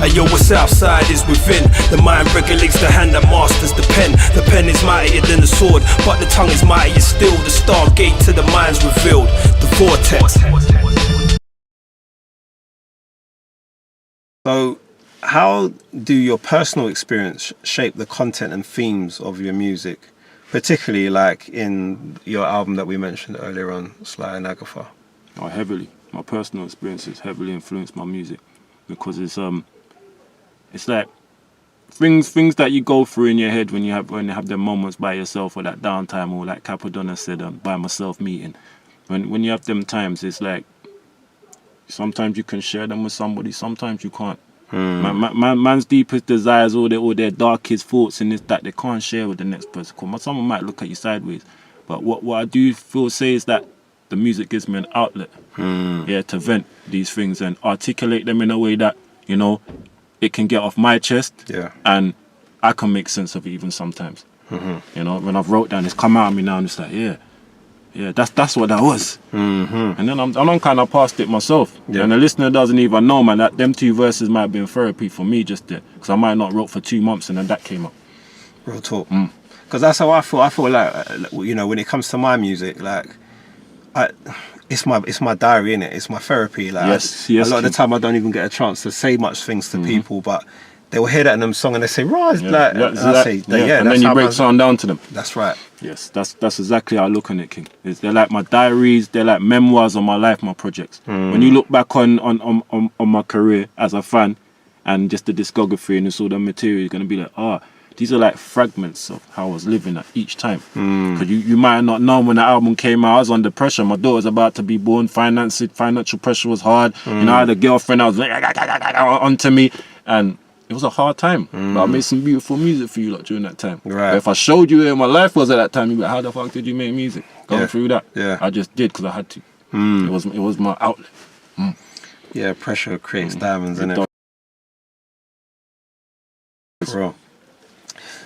Ayo, what's outside is within. The mind regulates the hand that masters the pen. The pen is mightier than the sword, but the tongue is mightier still. The stargate to the mind's revealed. The vortex. So, how do your personal experience shape the content and themes of your music, particularly like in your album that we mentioned earlier on, Sly and Agatha? Oh, heavily. My personal experiences heavily influenced my music because it's like things that you go through in your head when you have them moments by yourself, or that downtime, or like Capadonna said, by myself meeting. When you have them times, it's like sometimes you can share them with somebody, sometimes you can't. Man's deepest desires, all their darkest thoughts and this that they can't share with the next person. Cause someone might look at you sideways, but what I do say is that the music gives me an outlet, to vent these things and articulate them in a way that, you know, it can get off my chest, and I can make sense of it even sometimes. You know, when I've wrote down, it's come out of me now, and it's like, that's what that was. And then I'm kind of past it myself, and the listener doesn't even know, man, that them two verses might have been therapy for me just there, because I might not wrote for 2 months and then that came up. Real talk. Because that's how I feel. I feel like, you know, when it comes to my music, like, it's my diary, innit? It's my therapy. Like, yes, a lot of the time I don't even get a chance to say much things to people, but they will hear that in them song and they say, right, and I say, and then you break something down to them. That's right. Yes, that's exactly how I look on it, King. They're like my diaries, they're like memoirs of my life, my projects. When you look back on my career as a fan and just the discography and it's all the material, you're gonna be like, these are like fragments of how I was living at each time. Because you might not know when the album came out, I was under pressure. My daughter's about to be born, financial pressure was hard. You know, I had a girlfriend, I was like, onto me, and it was a hard time. But I made some beautiful music for you lot during that time. Right. But if I showed you where my life was at that time, you'd be like, how the fuck did you make music? Going through that. I just did because I had to. It was my outlet. Yeah, pressure creates diamonds, innit? Bro.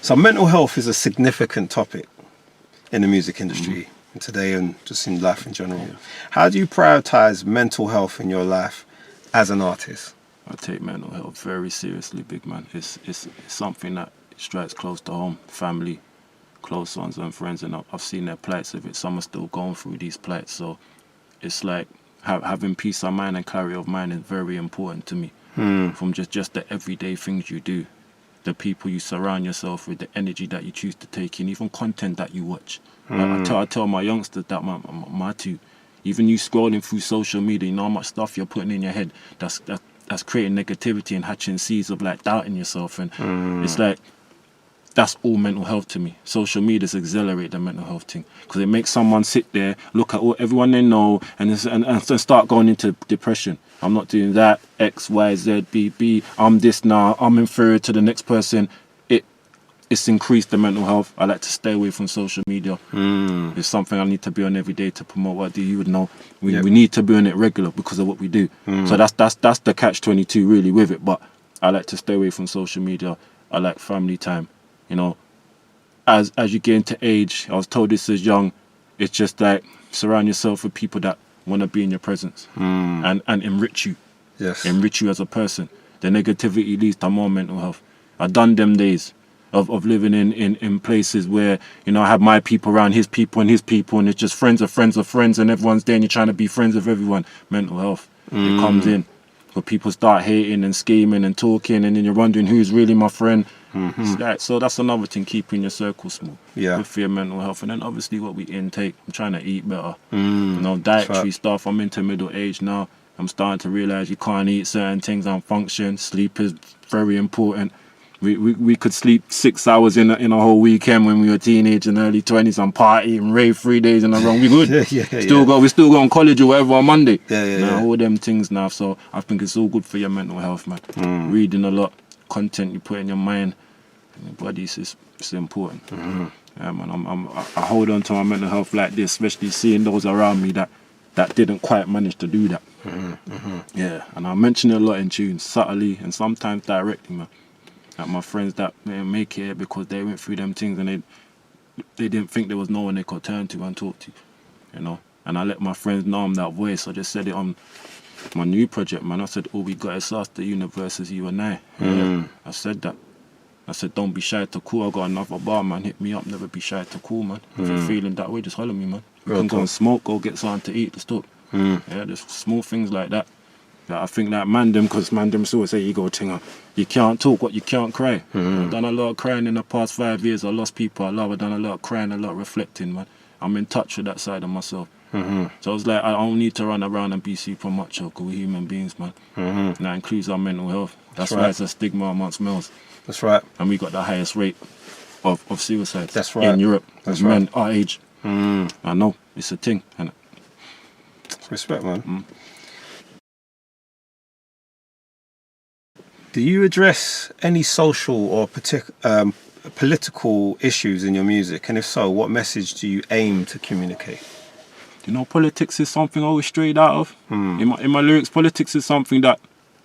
So mental health is a significant topic in the music industry today and just in life in general. How do you prioritize mental health in your life as an artist? I take mental health very seriously, big man. It's something that strikes close to home. Family, close ones and friends, and I've seen their plights of it. Some are still going through these plights. So it's like having peace of mind and clarity of mind is very important to me. From just the everyday things you do. The people you surround yourself with, the energy that you choose to take in, even content that you watch. I tell my youngsters that, my two, even you scrolling through social media, you know how much stuff you're putting in your head that's creating negativity and hatching seeds of like doubting yourself. And it's like, that's all mental health to me. Social media's accelerate the mental health thing because it makes someone sit there, look at everyone they know, and start going into depression. I'm not doing that. X, Y, Z, B, B. I'm this now. I'm inferior to the next person. It's increased the mental health. I like to stay away from social media. It's something I need to be on every day to promote what I do. You would know we need to be on it regular because of what we do. So that's the catch-22 really with it. But I like to stay away from social media. I like family time. You know, as you get into age, I was told this as young, it's just like surround yourself with people that want to be in your presence and enrich you. Yes. Enrich you as a person. The negativity leads to more mental health. I've done them days of living in places where, you know, I have my people around his people, and it's just friends of friends of friends, and everyone's there and you're trying to be friends with everyone. Mental health, it comes in. Where people start hating and scheming and talking, and then you're wondering who's really my friend. So that's another thing, keeping your circle small. Good for your mental health. And then obviously what we intake. I'm trying to eat better. You know, dietary stuff. I'm into middle age now. I'm starting to realize you can't eat certain things and function. Sleep is very important. We could sleep 6 hours in a whole weekend when we were teenage and early 20s and party and rave 3 days in a row. We good. We still go on college or whatever on Monday. All them things now. So I think it's all good for your mental health, man. Reading a lot, content you put in your mind, and your body is important. Yeah, man. I hold on to my mental health like this, especially seeing those around me that didn't quite manage to do that. Yeah, and I mention it a lot in tunes, subtly and sometimes directly, man. Like my friends that make it because they went through them things and they didn't think there was no one they could turn to and talk to, you know. And I let my friends know I'm that voice. I just said it on my new project, man, I said, all we got is us, the universe is you and I. Yeah, I said that. I said, don't be shy to call. I got another bar, man. Hit me up. Never be shy to call, man. If you're feeling that way, just holler me, man. We can go and smoke, go get something to eat, just talk. Yeah, there's small things like that. I think that man them, because man them always say, ego thinger, you can't talk what you can't cry. I've done a lot of crying in the past 5 years. I lost people I love. I've done a lot of crying, a lot of reflecting, man. I'm in touch with that side of myself. So I was like, I don't need to run around and be super macho, because we're human beings, man. And that includes our mental health. That's why it's a stigma amongst males. That's right. And we got the highest rate of suicides in Europe. That's men our age. I know, it's a thing. And respect, man. Do you address any social or political issues in your music? And if so, what message do you aim to communicate? You know, politics is something I always strayed out of. In my lyrics, politics is something that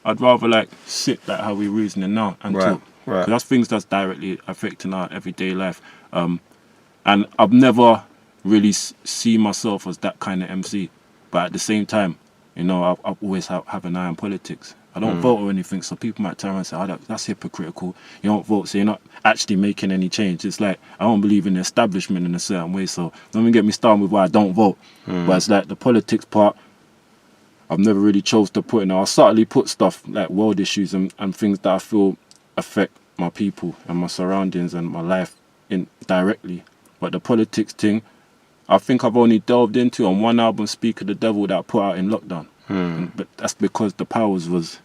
I'd rather like sit like how we're reasoning now and talk. Because that's things that's directly affecting our everyday life. And I've never really seen myself as that kind of MC. But at the same time, you know, I always have an eye on politics. I don't vote or anything, so people might turn around and say, oh, that's hypocritical. You don't vote, so you're not actually making any change. It's like, I don't believe in the establishment in a certain way, so don't even get me started with why I don't vote. But it's like the politics part, I've never really chose to put in. I'll subtly put stuff like world issues and things that I feel affect my people and my surroundings and my life in directly. But the politics thing, I think I've only delved into on one album, Speak of the Devil, that I put out in lockdown. But that's because the powers was,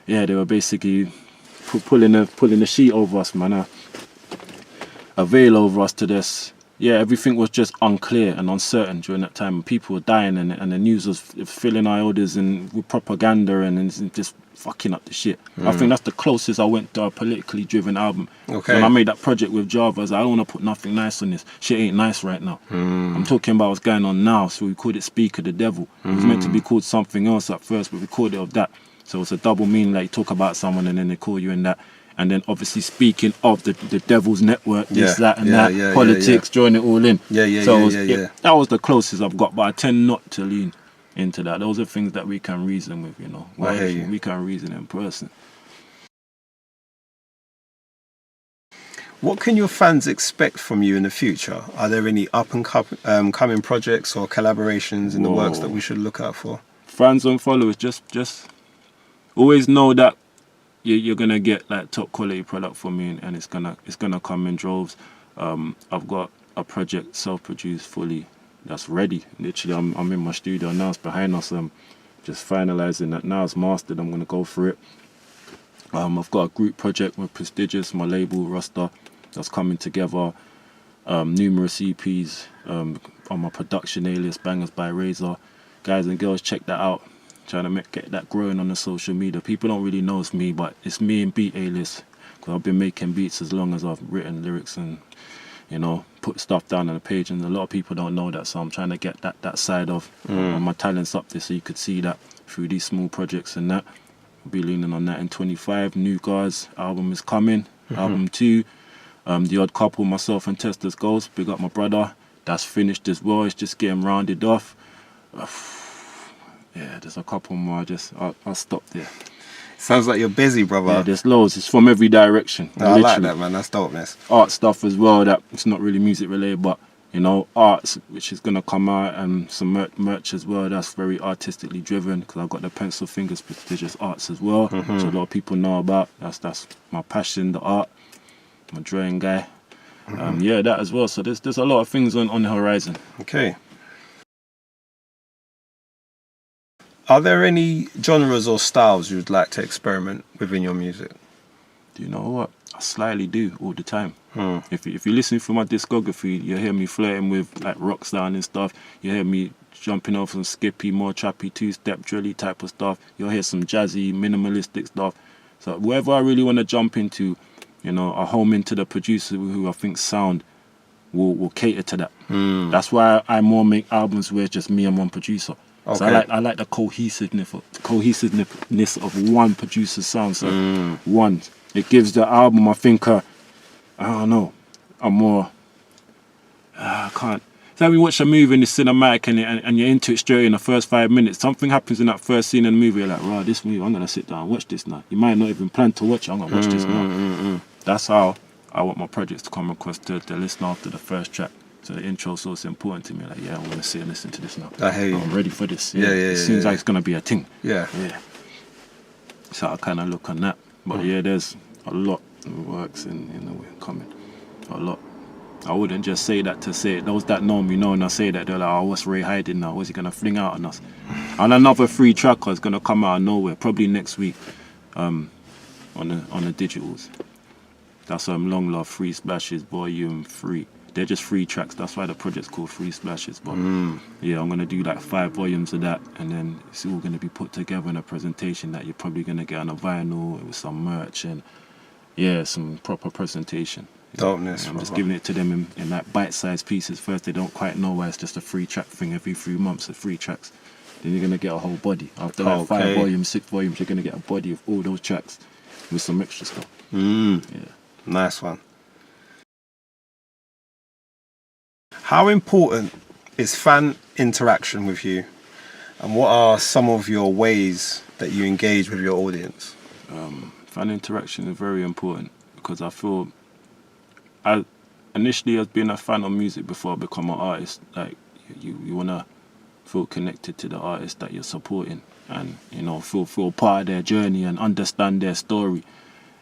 they were basically pulling a sheet over us, man, a veil over us to this. Everything was just unclear and uncertain during that time. People were dying and the news was filling our orders and with propaganda and just fucking up the shit. I think that's the closest I went to a politically driven album. Okay. When I made that project with Java, I was like, I don't want to put nothing nice on this. Shit ain't nice right now. I'm talking about what's going on now, so we called it Speak of the Devil. It was meant to be called something else at first, but we called it of that. So it's a double meaning, like you talk about someone and then they call you in that. And then obviously speaking of the devil's network, this, that and that, politics, join it all in. That was the closest I've got, but I tend not to lean into that. Those are things that we can reason with, you know. We can reason in person. What can your fans expect from you in the future? Are there any up and coming projects or collaborations in the works that we should look out for? Fans and followers, just always know that you're gonna get like top quality product from me, and it's gonna come in droves. I've got a project self-produced fully that's ready. Literally, I'm in my studio now. It's behind us. I'm just finalizing that now. It's mastered. I'm gonna go through it. I've got a group project with Prestigious, my label roster, that's coming together. Numerous EPs on my production alias Bangers by Razor. Guys and girls, check that out. Trying to get that growing on the social media. People don't really know it's me, but it's me and Beat alias, because I've been making beats as long as I've written lyrics and, you know, put stuff down on the page, and a lot of people don't know that, so I'm trying to get that side of my talents up there so you could see that through these small projects and that. I'll be leaning on that in 25. New Guards album is coming. Album 2. The Odd Couple, myself and Testers Goals. Big up my brother. That's finished as well. It's just getting rounded off. There's a couple more. I'll stop there. Sounds like you're busy, brother. Yeah, there's loads. It's from every direction. I like that, man. That's dopeness. Art stuff as well. That it's not really music related, but you know, arts which is gonna come out, and some merch as well. That's very artistically driven, because I've got the Pencil Fingers Prestigious Arts as well, which a lot of people know about. That's my passion, the art. I'm a drawing guy. That as well. So there's a lot of things on the horizon. Okay. Are there any genres or styles you'd like to experiment with in your music? Do you know what? I slightly do all the time. If you listen through my discography, you hear me flirting with like rock sound and stuff. You hear me jumping off some skippy, more trappy, two-step, drilly type of stuff. You'll hear some jazzy, minimalistic stuff. So wherever I really want to jump into, you know, I home into the producer who I think sound will cater to that. That's why I more make albums where it's just me and one producer. Okay. So I like the cohesiveness of one producer's sound. So one, it gives the album, I think, I don't know, a more, I can't, Then we watch a movie in the cinematic and you're into it straight in the first 5 minutes. Something happens in that first scene in the movie. You're like, wow, this movie, I'm gonna sit down and watch this now. You might not even plan to watch it. I'm gonna watch this now. That's how I want my projects to come across to listen after the first track. So the intro is also important to me. Like, yeah, I want to sit and listen to this now. I hear you. I'm ready for this. Yeah. It seems like it's gonna be a thing. Yeah. So I kind of look on that. But yeah, there's a lot that works in the way coming. A lot. I wouldn't just say that to say it. Those that know me know, and I say that, they're like, oh, what's Ray hiding now? What's he gonna fling out on us? And another free track is gonna come out of nowhere, probably next week, on the digitals. That's Long Love, Free Splashes, Volume 3. They're just free tracks. That's why the project's called Free Splashes. But yeah, I'm gonna do like 5 volumes of that, and then it's all gonna be put together in a presentation that you're probably gonna get on a vinyl with some merch and yeah, some proper presentation. Dopeness. I'm just giving it to them in like bite-sized pieces first. They don't quite know why it's just a free track thing every 3 months of 3 tracks. Then you're gonna get a whole body. After like 5 volumes, 6 volumes, you're gonna get a body of all those tracks with some extra stuff. Yeah. Nice one. How important is fan interaction with you, and what are some of your ways that you engage with your audience? Fan interaction is very important because I feel, I initially as being a fan of music before I become an artist, like you wanna feel connected to the artist that you're supporting, and you know feel part of their journey and understand their story.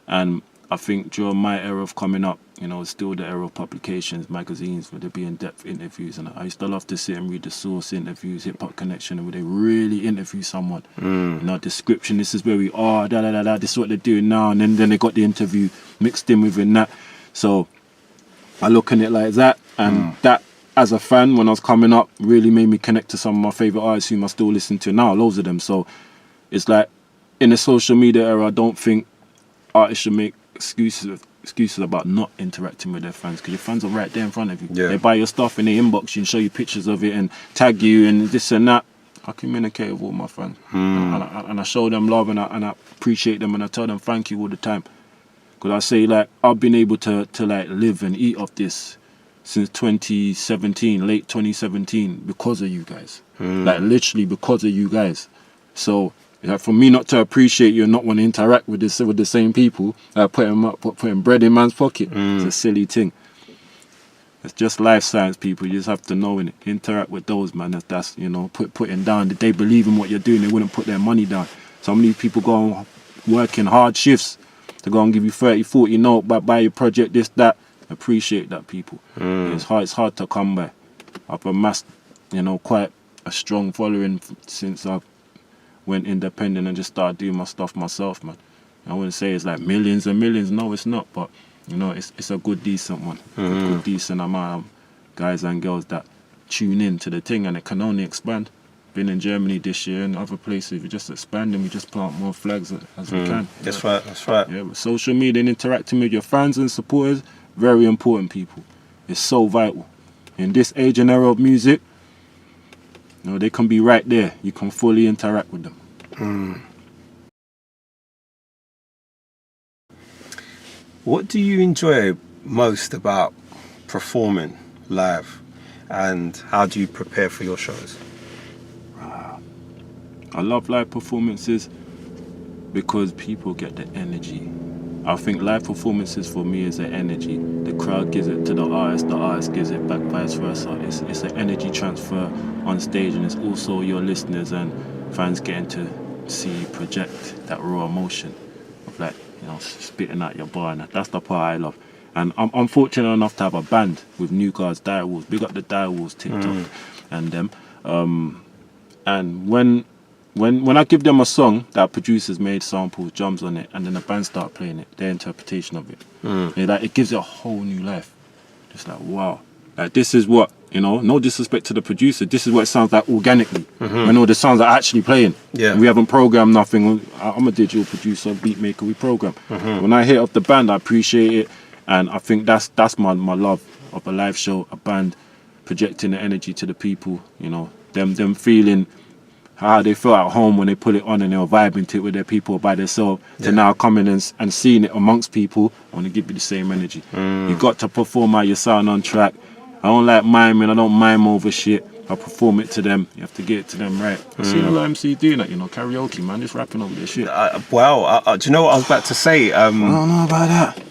And I think during my era of coming up, you know, it's still the era of publications, magazines, where there be in-depth interviews, and I used to love to sit and read the Source interviews, Hip Hop Connection, where they really interview someone. You know, description, this is where we are, this is what they're doing now, and then they got the interview mixed in within that. So I look at it like that, and that, as a fan, when I was coming up, really made me connect to some of my favourite artists whom I still listen to now, loads of them. So it's like, in the social media era, I don't think artists should make excuses about not interacting with their fans, because your fans are right there in front of you. They buy your stuff and they inbox you and show you pictures of it and tag you and this and that. I communicate with all my fans, and I show them love, and I appreciate them, and I tell them thank you all the time, because I say, like, I've been able to like live and eat off this since 2017, late 2017, because of you guys. Like, literally because of you guys. So for me not to appreciate you and not want to interact with the same people, putting bread in man's pocket, it's a silly thing. It's just life science, people. You just have to know and interact with those, man. That's you know, putting down that they believe in what you're doing. They wouldn't put their money down. Some of these people go on working hard shifts to go and give you 30, 40 note, buy your project, this, that. Appreciate that, people. It's hard to come by. I've amassed, you know, quite a strong following since I went independent and just started doing my stuff myself, man. I wouldn't say it's like millions and millions. No, it's not. But you know, it's a good, decent one. A good, decent amount of guys and girls that tune in to the thing, and it can only expand. Been in Germany this year and other places. We just expand and we just plant more flags as we can. That's right. That's right. Yeah, but social media and interacting with your fans and supporters, very important, people. It's so vital in this age and era of music. You know, they can be right there. You can fully interact with them. What do you enjoy most about performing live, and how do you prepare for your shows? I love live performances because people get the energy. I think live performances for me is the energy. The crowd gives it to the artist gives it back, vice versa. It's an energy transfer on stage, and it's also your listeners and fans getting to see you project that raw emotion of, like, you know, spitting out your bar, and that's the part I love. And I'm fortunate enough to have a band with new guards, Direwolves. Big up the Direwolves, TikTok and them. And when I give them a song that producers made, samples, drums on it, and then the band start playing it, their interpretation of it, it gives it a whole new life. Just like, wow, like, this is what, you know, no disrespect to the producer, this is what it sounds like organically. When all the songs are actually playing. And we haven't programmed nothing. I'm a digital producer, beat maker, we program. When I hear of the band, I appreciate it, and I think that's my love of a live show, a band projecting the energy to the people, you know, them feeling how they feel at home when they put it on and they were vibing to it with their people by themselves, to now coming and seeing it amongst people. I want to give you the same energy. You got to perform how you sound on track, I don't like miming. I don't mime over shit. I perform it to them. You have to get it to them right. I've seen a lot of MCs doing that, you know, karaoke, man, just rapping over their shit. Do you know what I was about to say? I don't know about that.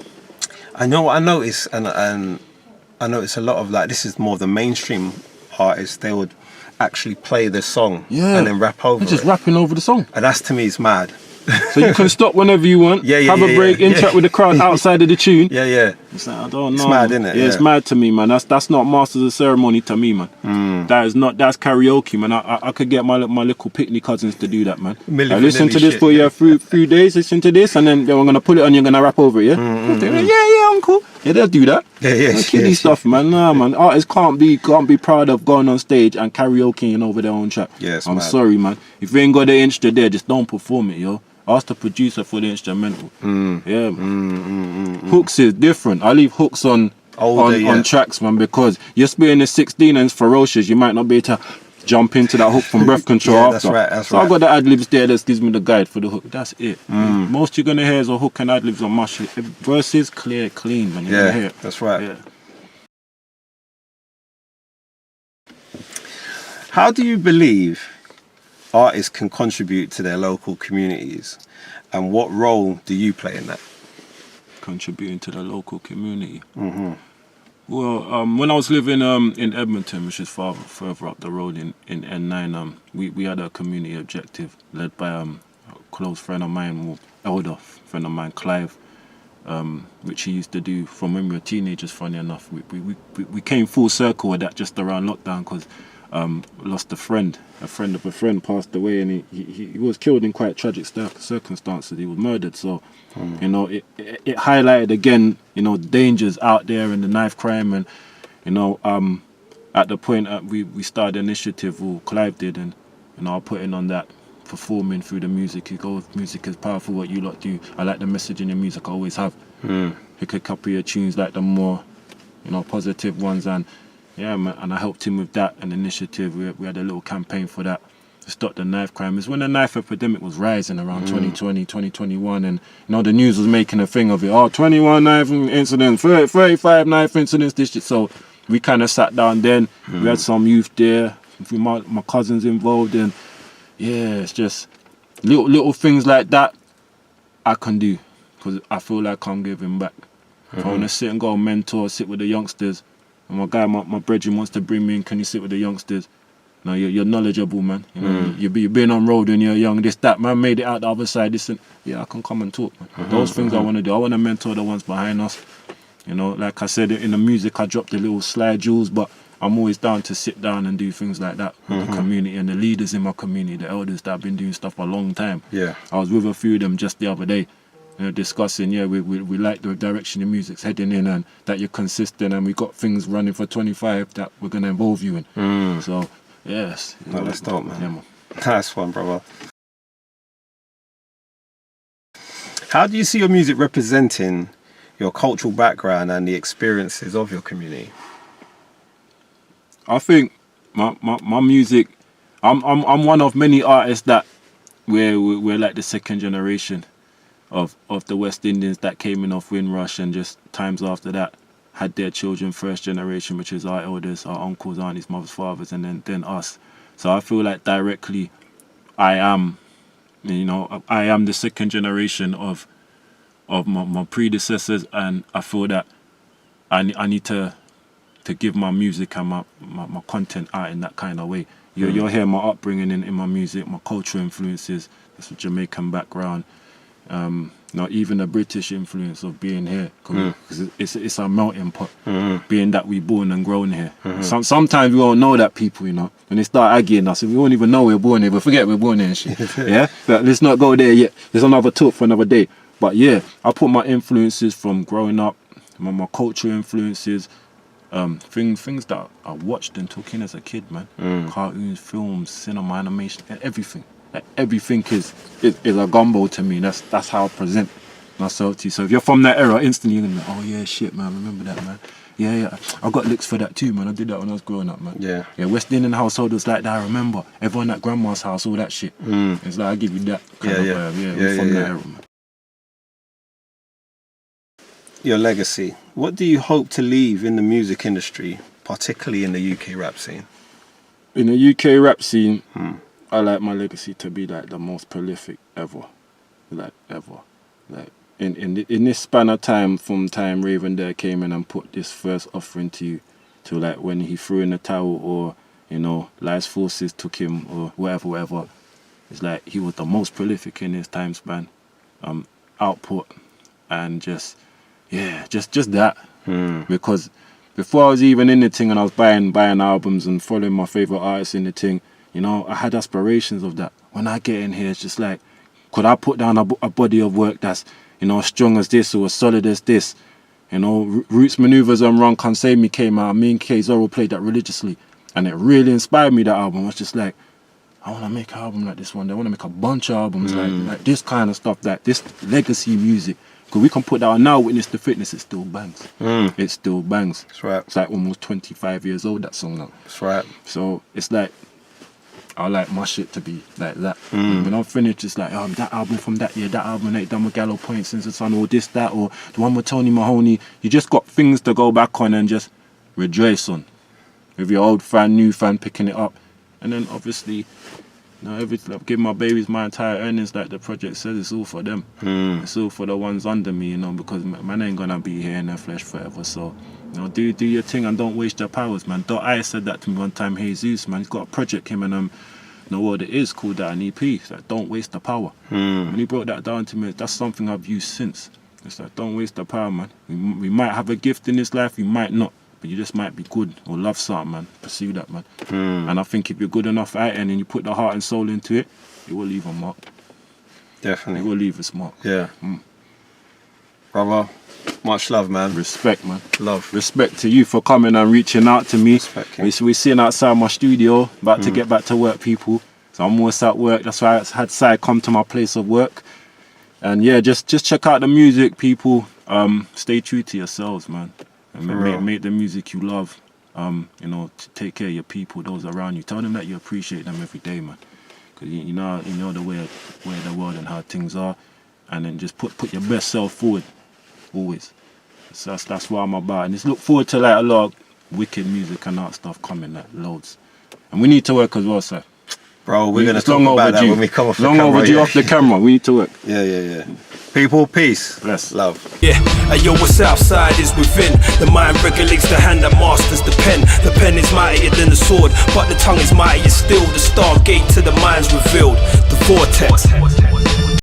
I know what I noticed, and I noticed a lot of, like, this is more the mainstream artists. They would actually play the song and then rap over They're just it. rapping over the song. And that's, to me, is mad. So you can stop whenever you want, have a break, interact with the crowd outside of the tune. Yeah. It's like, I don't know. It's mad, isn't it? Yeah, it's mad to me, man. That's not masters of ceremony to me, man. That's karaoke, man. I could get my little picnic cousins to do that, man. I listen to this for a few days, listen to this, and then I'm gonna put it on, you're gonna rap over it, yeah? Yeah, uncle. Yeah, they'll do that. Kiddie stuff, man. Nah, man. Artists can't be proud of going on stage and karaokeing over their own track. Yeah, I'm sorry, man. If you ain't got the instrument there, just don't perform it, yo. Ask the producer for the instrumental. Yeah, man. Hooks is different. I leave hooks on tracks, man, because you're spitting the 16 and it's ferocious. You might not be able to jump into that hook from Breath Control after. That's right. I got the ad-libs there that gives me the guide for the hook. That's it. Most you're going to hear is a hook and ad-libs on my shit. Verses, clear, clean, man. You're gonna hear it. That's right. Yeah. How do you believe artists can contribute to their local communities, and what role do you play in that? Contributing to the local community. Well, when I was living in Edmonton, which is further up the road in N9, we had a community objective led by a close friend of mine, elder friend of mine, Clive, which he used to do from when we were teenagers. Funny enough, we came full circle with that just around lockdown, because lost a friend of a friend passed away, and he was killed in quite tragic circumstances. He was murdered. So you know, it highlighted again, you know, dangers out there and the knife crime. And you know, at the point we started an initiative, or Clive did, and you know, I put in on that, performing through the music. You go, music is powerful, what you lot do. I like the message in your music, I always have. Pick a couple of your tunes, like the more, you know, positive ones. And yeah, man, and I helped him with that, an initiative. We had a little campaign for that to stop the knife crime. It's when the knife epidemic was rising around 2020, 2021, and you know, the news was making a thing of it. 21 knife incidents, 35 knife incidents, this shit. So we kind of sat down then. We had some youth there, my cousins involved, and yeah, it's just little things like that I can do, because I feel like I'm giving back. If I want to sit and go mentor, sit with the youngsters, and my guy, my brethren wants to bring me in, can you sit with the youngsters? No, you're knowledgeable, man. You know, you've been on road when you're young, this, that, man, made it out the other side, this, and yeah, I can come and talk, man. Those things I want to do. I want to mentor the ones behind us. You know, like I said, in the music, I dropped the little slide jewels, but I'm always down to sit down and do things like that with the community and the leaders in my community, the elders that have been doing stuff for a long time. Yeah, I was with a few of them just the other day, you know, discussing, we like the direction your music's heading in, and that you're consistent, and we got things running for 25 that we're going to involve you in. So, yes. No, that's dope, man. Yeah, man. That's fun, brother. How do you see your music representing your cultural background and the experiences of your community? I think my music, I'm one of many artists that we're like the second generation of the West Indians that came in off Windrush, and just times after that had their children first generation, which is our elders, our uncles, aunties, mothers, fathers, and then us. So I feel like directly I am the second generation of my predecessors, and I feel that I need to give my music and my content out in that kind of way. You'll hear my upbringing in my music, my cultural influences. That's a Jamaican background. Not even a British influence of being here, because it's a melting pot. Being that we born and grown here. Sometimes we don't know that, people, you know, when they start arguing us, we won't even know we're born here. We forget we're born here and shit. Yeah, but let's not go there yet. There's another talk for another day. But yeah, I put my influences from growing up, my cultural influences, things that I watched and took in as a kid, man. Cartoons, films, cinema, animation, everything. Everything is a gumbo to me. That's how I present myself to you. So if you're from that era, instantly you're gonna be like, oh yeah, shit, man, remember that, man. Yeah, I got licks for that too, man. I did that when I was growing up, man. Yeah, West Indian household was like that. I remember everyone at grandma's house, all that shit. It's like I give you that kind of vibe. We're from that era, man. Your legacy. What do you hope to leave in the music industry, particularly in the UK rap scene? In the UK rap scene, I like my legacy to be like the most prolific ever. Like ever. Like in this span of time, from time Ray Vendetta came in and put this first offering to you, to like when he threw in the towel, or you know, Life's Forces took him, or whatever. It's like he was the most prolific in his time span. Output and just that. Because before I was even in the thing and I was buying albums and following my favorite artists in the thing, you know, I had aspirations of that. When I get in here, it's just like, could I put down a body of work that's, you know, as strong as this or as solid as this? You know, Roots Maneuvers and Run Can't Save Me came out. Me and K Zorro played that religiously, and it really inspired me. That album was just like, I want to make an album like this one day. I want to make a bunch of albums like this kind of stuff, like this legacy music. Because we can put that on now, Witness the Fitness, it still bangs. It still bangs. That's right. It's like almost 25 years old, that song now. That's right. So it's like, I like my shit to be like that. When I'm finished, it's like, oh, that album from that year, that album ain't done with Gallo Point since the sun, or this, that, or the one with Tony Mahoney. You just got things to go back on and just rejoice on. With your old fan, new fan picking it up. And then obviously, you know, everything, I've given my babies my entire earnings, like the project says, it's all for them. It's all for the ones under me, you know, because man ain't gonna be here in their flesh forever. So, you know, do your thing and don't waste your powers, man. I said that to me one time, Jesus, man, he's got a project, him and you know what it is, called that an EP. It's like, don't waste the power. When he brought that down to me, that's something I've used since. It's like, don't waste the power, man. We might have a gift in this life, we might not. But you just might be good or love something, man. Pursue that, man. And I think if you're good enough at it and you put the heart and soul into it, it will leave a mark. Definitely. It will leave a mark. Yeah. Brother, much love, man. Respect, man. Love. Respect to you for coming and reaching out to me. Respect, King. We're sitting outside my studio, about to get back to work, people. So I'm almost at work. That's why I had Sai come to my place of work. And yeah, just check out the music, people. Stay true to yourselves, man. And make the music you love. You know, to take care of your people, those around you. Tell them that you appreciate them every day, man. Because you know the way of the world and how things are. And then just put your best self forward, always. So that's what I'm about. And just look forward to like a lot of wicked music and art stuff coming, like loads. And we need to work as well, sir. Bro, we're going to talk about that when we come off the camera. Long overdue off the camera. We need to work. Yeah. People, peace. Bless. Love. Yeah, and yo, what's outside is within. The mind regulates the hand that masters the pen. The pen is mightier than the sword, but the tongue is mightier still. The stargate to the mind's revealed. The vortex.